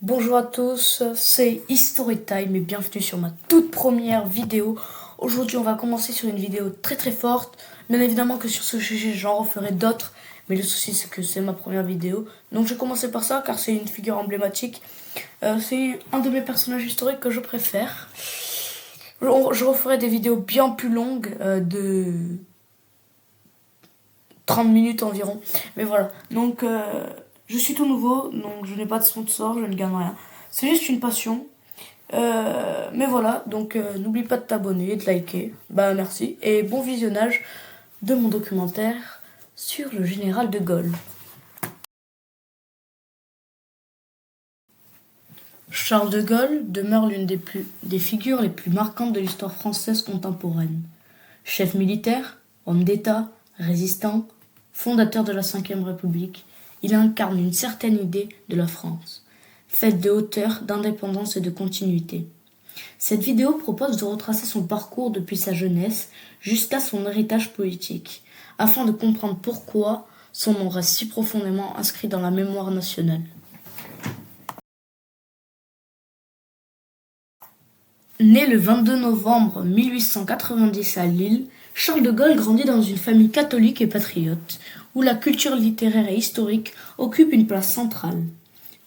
Bonjour à tous, c'est History Time et bienvenue sur ma toute première vidéo. Aujourd'hui on va commencer sur une vidéo très forte. Bien évidemment que sur ce sujet j'en referai d'autres, mais le souci c'est que c'est ma première vidéo. Donc je vais commencer par ça car c'est une figure emblématique. C'est un de mes personnages historiques que je préfère. Je referai des vidéos bien plus longues de 30 minutes environ. Mais voilà, donc je suis tout nouveau, donc je n'ai pas de sponsor, je ne gagne rien. C'est juste une passion. Mais voilà, donc n'oublie pas de t'abonner, de liker. Bah merci. Et bon visionnage de mon documentaire sur le général de Gaulle. Charles de Gaulle demeure l'une des figures les plus marquantes de l'histoire française contemporaine. Chef militaire, homme d'État, résistant, fondateur de la Ve République, il incarne une certaine idée de la France, faite de hauteur, d'indépendance et de continuité. Cette vidéo propose de retracer son parcours depuis sa jeunesse jusqu'à son héritage politique, afin de comprendre pourquoi son nom reste si profondément inscrit dans la mémoire nationale. Né le 22 novembre 1890 à Lille, Charles de Gaulle grandit dans une famille catholique et patriote, où la culture littéraire et historique occupe une place centrale.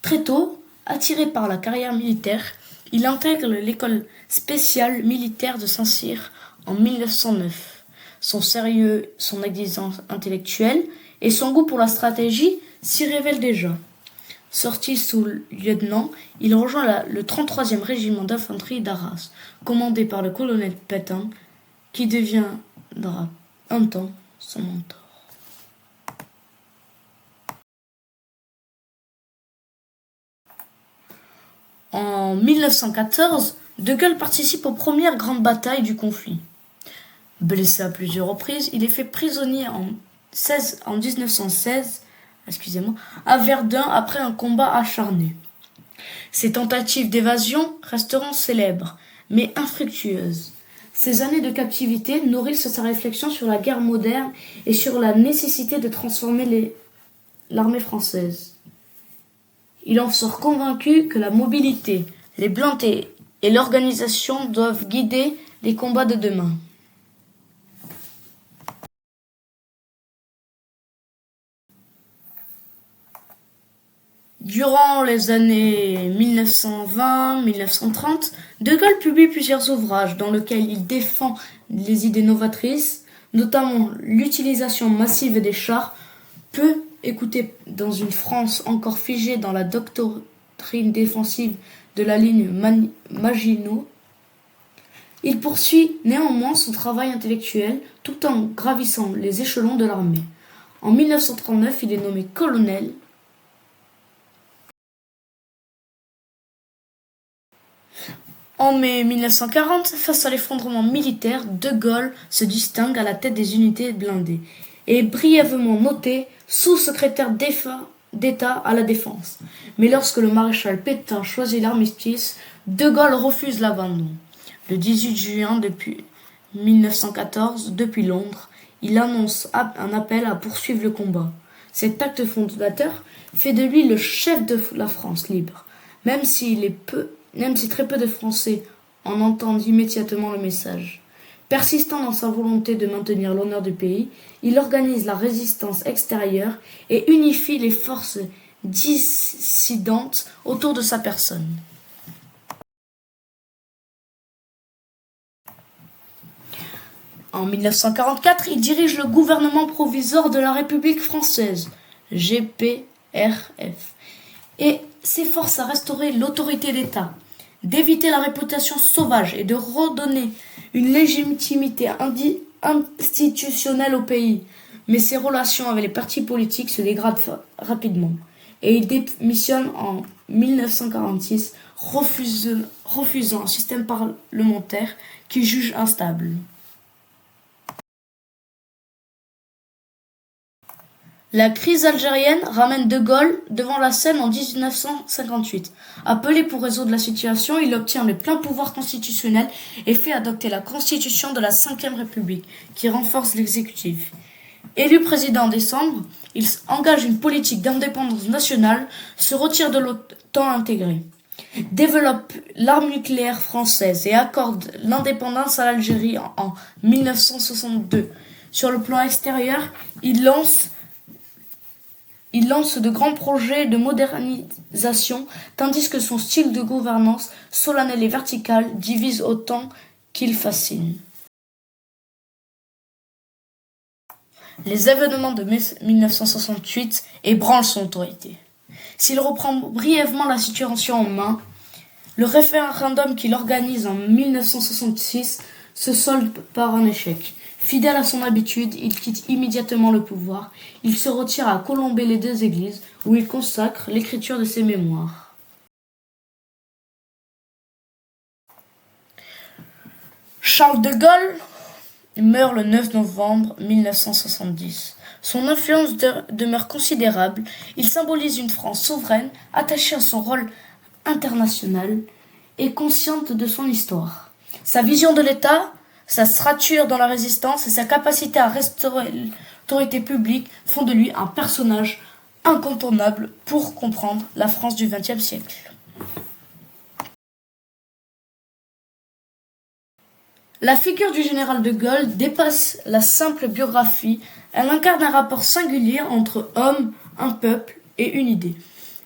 Très tôt, attiré par la carrière militaire, il intègre l'école spéciale militaire de Saint-Cyr en 1909. Son sérieux, son exigence intellectuelle et son goût pour la stratégie s'y révèlent déjà. Sorti sous lieutenant, il rejoint le 33e régiment d'infanterie d'Arras, commandé par le colonel Pétain, qui deviendra un temps son mentor. En 1914, De Gaulle participe aux premières grandes batailles du conflit. Blessé à plusieurs reprises, il est fait prisonnier en 1916 à Verdun après un combat acharné. Ses tentatives d'évasion resteront célèbres, mais infructueuses. Ces années de captivité nourrissent sa réflexion sur la guerre moderne et sur la nécessité de transformer l'armée française. Il en sort convaincu que la mobilité, les blindés et l'organisation doivent guider les combats de demain. Durant les années 1920-1930, De Gaulle publie plusieurs ouvrages dans lesquels il défend les idées novatrices, notamment l'utilisation massive des chars, peu écoutée dans une France encore figée dans la doctrine défensive de la ligne Maginot. Il poursuit néanmoins son travail intellectuel tout en gravissant les échelons de l'armée. En 1939, il est nommé colonel. En mai 1940, face à l'effondrement militaire, De Gaulle se distingue à la tête des unités blindées et est brièvement noté sous-secrétaire d'État à la Défense. Mais lorsque le maréchal Pétain choisit l'armistice, De Gaulle refuse l'abandon. Le 18 juin 1914, depuis Londres, il annonce un appel à poursuivre le combat. Cet acte fondateur fait de lui le chef de la France libre, même si très peu de Français en entendent immédiatement le message. Persistant dans sa volonté de maintenir l'honneur du pays, il organise la résistance extérieure et unifie les forces dissidentes autour de sa personne. En 1944, il dirige le gouvernement provisoire de la République française, GPRF, et s'efforce à restaurer l'autorité d'État, d'éviter la réputation sauvage et de redonner une légitimité institutionnelle au pays. Mais ses relations avec les partis politiques se dégradent rapidement et il démissionne en 1946, refusant un système parlementaire qu'il juge instable. La crise algérienne ramène De Gaulle devant la scène en 1958. Appelé pour résoudre la situation, il obtient le plein pouvoir constitutionnel et fait adopter la constitution de la Ve République, qui renforce l'exécutif. Élu président en décembre, il engage une politique d'indépendance nationale, se retire de l'OTAN temps intégré. Développe l'arme nucléaire française et accorde l'indépendance à l'Algérie en 1962. Sur le plan extérieur, il lance de grands projets de modernisation, tandis que son style de gouvernance, solennel et vertical, divise autant qu'il fascine. Les événements de 1968 ébranlent son autorité. S'il reprend brièvement la situation en main, le référendum qu'il organise en 1966 se solde par un échec. Fidèle à son habitude, il quitte immédiatement le pouvoir. Il se retire à Colombey-les-Deux-Églises, où il consacre l'écriture de ses mémoires. Charles de Gaulle meurt le 9 novembre 1970. Son influence demeure considérable. Il symbolise une France souveraine, attachée à son rôle international et consciente de son histoire. Sa vision de l'État, sa stature dans la résistance et sa capacité à restaurer l'autorité publique font de lui un personnage incontournable pour comprendre la France du XXe siècle. La figure du général de Gaulle dépasse la simple biographie, elle incarne un rapport singulier entre homme, un peuple et une idée.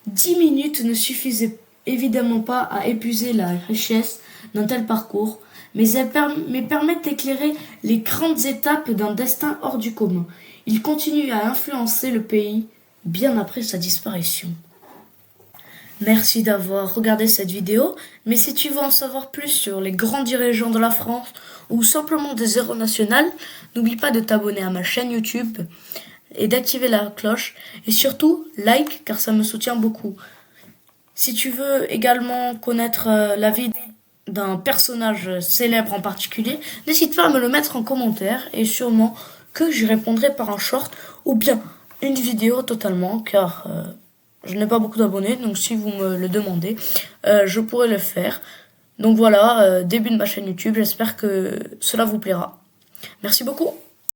10 minutes ne suffisaient évidemment pas à épuiser la richesse d'un tel parcours, mais permettent d'éclairer les grandes étapes d'un destin hors du commun. Il continue à influencer le pays bien après sa disparition. Merci d'avoir regardé cette vidéo, mais si tu veux en savoir plus sur les grands dirigeants de la France ou simplement des héros nationaux, n'oublie pas de t'abonner à ma chaîne YouTube et d'activer la cloche et surtout like car ça me soutient beaucoup. Si tu veux également connaître la vie d'un personnage célèbre en particulier, n'hésite pas à me le mettre en commentaire et sûrement que j'y répondrai par un short ou bien une vidéo totalement car je n'ai pas beaucoup d'abonnés, donc si vous me le demandez, je pourrai le faire. Donc voilà, début de ma chaîne YouTube, j'espère que cela vous plaira. Merci beaucoup.